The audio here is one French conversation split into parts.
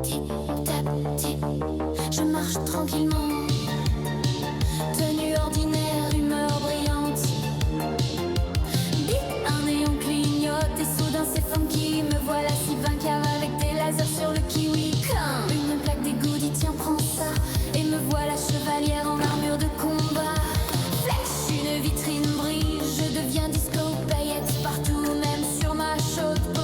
Tic tac tic, je marche tranquillement. Tenue ordinaire, humeur brillante. Bip, un néon clignote et soudain c'est funky. Me voilà si vainqueur avec des lasers sur le kiwi. Comme une plaque d'égout, tiens prends ça. Et me voilà chevalière en armure de combat. Flèche, une vitrine brille, je deviens disco. Paillettes partout, même sur ma chaude peau.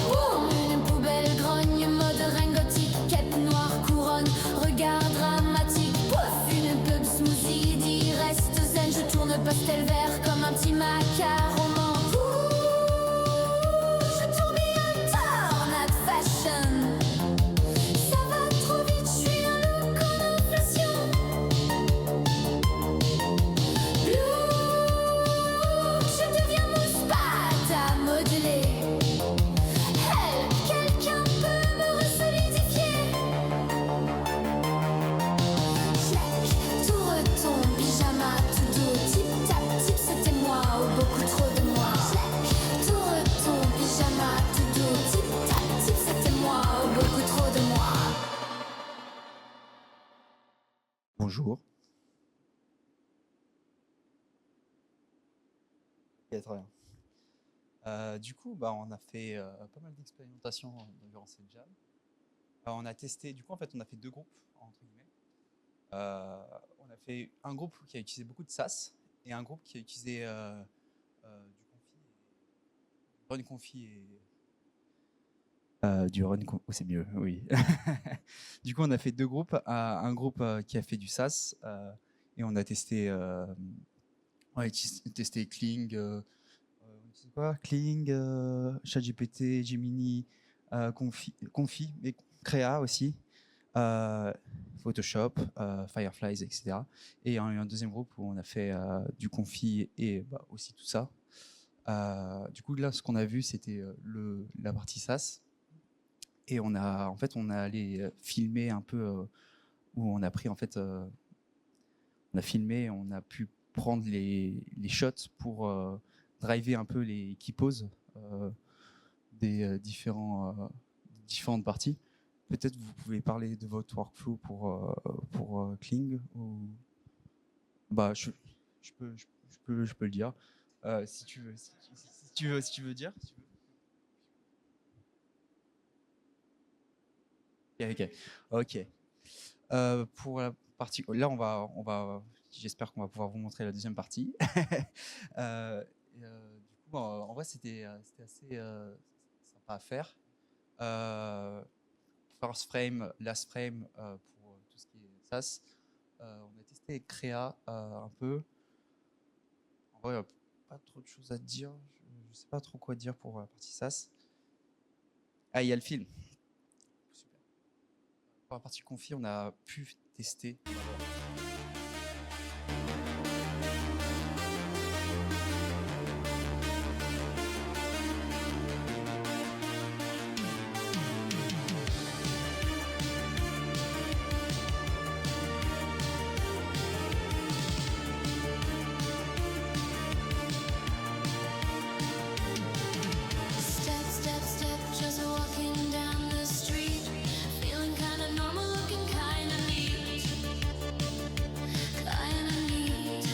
Boum, une poubelle grogne, mode reine gothique. Cape noire, couronne, regard dramatique. Pouf, une pub smoothie, dit reste zen. Je tourne pastel vert comme un petit macaron. Je tourbillonne tornade fashion. Ça va trop vite, je suis un look en inflation. Look, je deviens mousse pâte à modeler. Help, quelqu'un peut me resolidifier. Check, tout retombe, pyjama, tout doux. Tip tap tip, c'était moi ou beaucoup trop de moi. Check, tout retombe, pyjama, tout doux. Tip tap tip, c'était moi ou beaucoup trop de moi. Bonjour. Ok, très bien. Du coup, on a fait pas mal d'expérimentations durant cette jam. On a testé, du coup, en fait, on a fait deux groupes, entre guillemets. On a fait un groupe qui a utilisé beaucoup de SAS et un groupe qui a utilisé du run config et du run config. Oh, c'est mieux, oui. Du coup, on a fait deux groupes. Un groupe qui a fait du SAS et on a testé, testé Kling. C'est quoi Kling, ChatGPT, Gemini, Confi, mais Créa aussi, Photoshop, Fireflies, etc. Et un deuxième groupe où on a fait du Confi et aussi tout ça. Du coup, là, ce qu'on a vu, c'était la partie SaaS. Et on a allé filmer un peu où on a pris en fait, on a filmé, on a pu prendre les shots pour driver un peu les key poses des différentes parties. Peut-être vous pouvez parler de votre workflow pour Kling ou je peux le dire si tu veux si tu veux dire. Ok. Pour la partie là on va j'espère qu'on va pouvoir vous montrer la deuxième partie. Du coup, en vrai, c'était assez sympa à faire. First frame, last frame pour tout ce qui est SaaS. On a testé Créa un peu. En vrai, pas trop de choses à dire. Je sais pas trop quoi dire pour la partie SaaS. Ah, il y a le film. Super. Pour la partie config, on a pu tester. Step, step, step, just walking down the street. Feeling kinda normal, looking kinda neat. Kinda neat.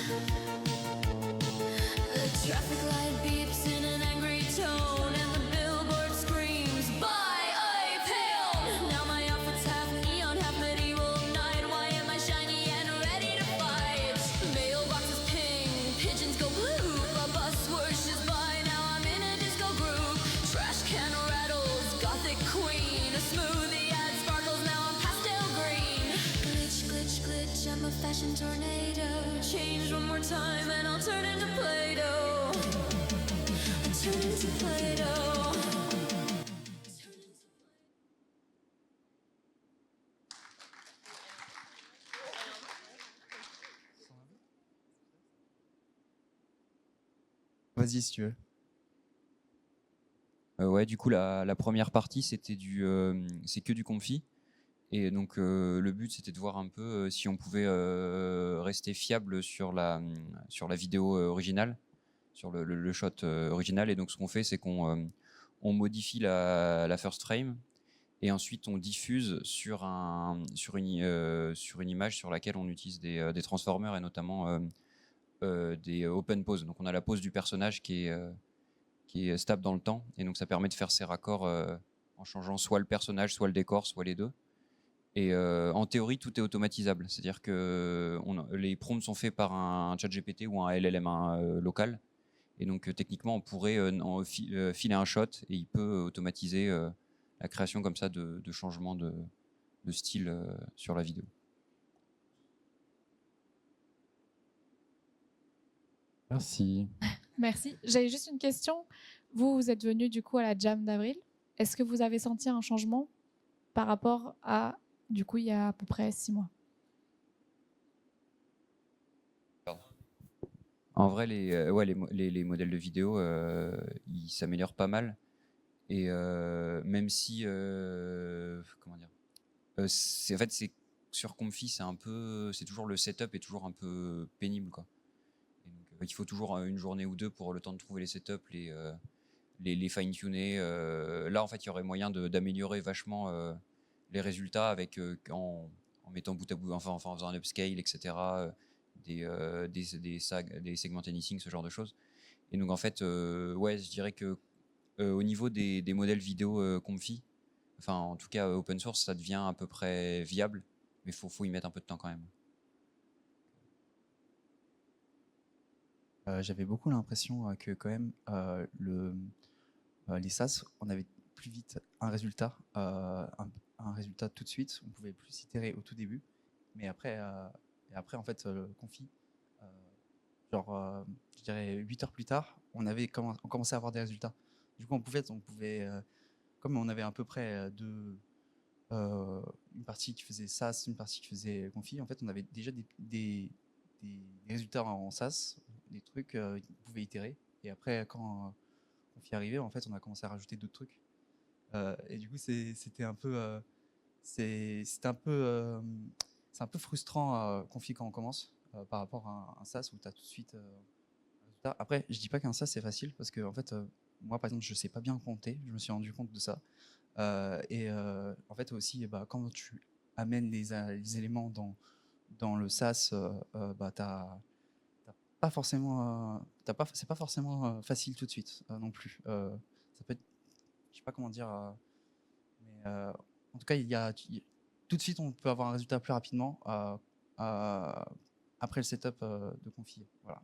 The traffic light beeps in an angry tone, and the billboard screams, "Buy iPhone!" Now my outfit's half neon, half medieval night. Why am I shiny and ready to fight? Mailboxes ping, pigeons go blue. A bus swooshes by, now I'm in a disco groove. Trash can rattles, gothic queen. A smoothie ad sparkles, now I'm pastel green. Glitch, glitch, glitch, I'm a fashion tornado. Change one more time and I'll turn into Play-Doh. I'll turn into Play-Doh. Vas-y si tu veux. Ouais, du coup, la première partie, c'est que du config. Et donc, le but, c'était de voir un peu si on pouvait rester fiable sur la vidéo originale. sur le shot original. Et donc ce qu'on fait, c'est qu'on modifie la first frame et ensuite on diffuse sur une image sur laquelle on utilise des transformers et notamment des open pose. Donc on a la pose du personnage qui est stable dans le temps, et donc ça permet de faire ces raccords en changeant soit le personnage, soit le décor, soit les deux. Et en théorie, tout est automatisable, c'est-à-dire que les prompts sont faits par un chat GPT ou un LLM local, et donc techniquement on pourrait filer un shot et il peut automatiser la création comme ça de changements de style sur la vidéo. Merci. Merci. J'avais juste une question. Vous êtes venu du coup à la Jam d'avril. Est-ce que vous avez senti un changement par rapport à, du coup, il y a à peu près 6 mois? En vrai, les modèles de vidéo, ils s'améliorent pas mal. Et même si, comment dire, en fait, sur Comfy, c'est toujours le setup est toujours un peu pénible, quoi. Et donc, il faut toujours une journée ou deux pour le temps de trouver les setups, les fine-tuner. Là, en fait, il y aurait moyen d'améliorer vachement les résultats en mettant bout à bout, enfin, en faisant un upscale, etc. Des segment anything, ce genre de choses. Et donc, en fait, ouais, je dirais que au niveau des modèles vidéo Comfy, enfin, en tout cas, open source, ça devient à peu près viable, mais faut y mettre un peu de temps quand même. J'avais beaucoup l'impression que quand même les SaaS, on avait plus vite un résultat, un résultat tout de suite. On pouvait plus itérer au tout début, mais après, en fait, Confi, euh, je dirais 8 heures plus tard, on commençait à avoir des résultats. Du coup, on pouvait comme on avait à peu près une partie qui faisait SaaS, une partie qui faisait Confi, en fait, on avait déjà des résultats en SaaS, des trucs qu'on pouvait itérer. Et après, quand Confi est arrivé, en fait, on a commencé à rajouter d'autres trucs. Et du coup, c'était un peu, c'est un peu frustrant Confi quand on commence par rapport à un SaaS où tu as tout de suite un résultat. Après, je dis pas qu'un SaaS c'est facile parce que en fait, moi par exemple, je sais pas bien compter. Je me suis rendu compte de ça. En fait aussi, bah, quand tu amènes les éléments dans le SaaS, bah, pas forcément, c'est pas forcément facile tout de suite non plus. Ça peut être, je sais pas comment dire, mais en tout cas, tout de suite, on peut avoir un résultat plus rapidement après le setup de Confi. Voilà.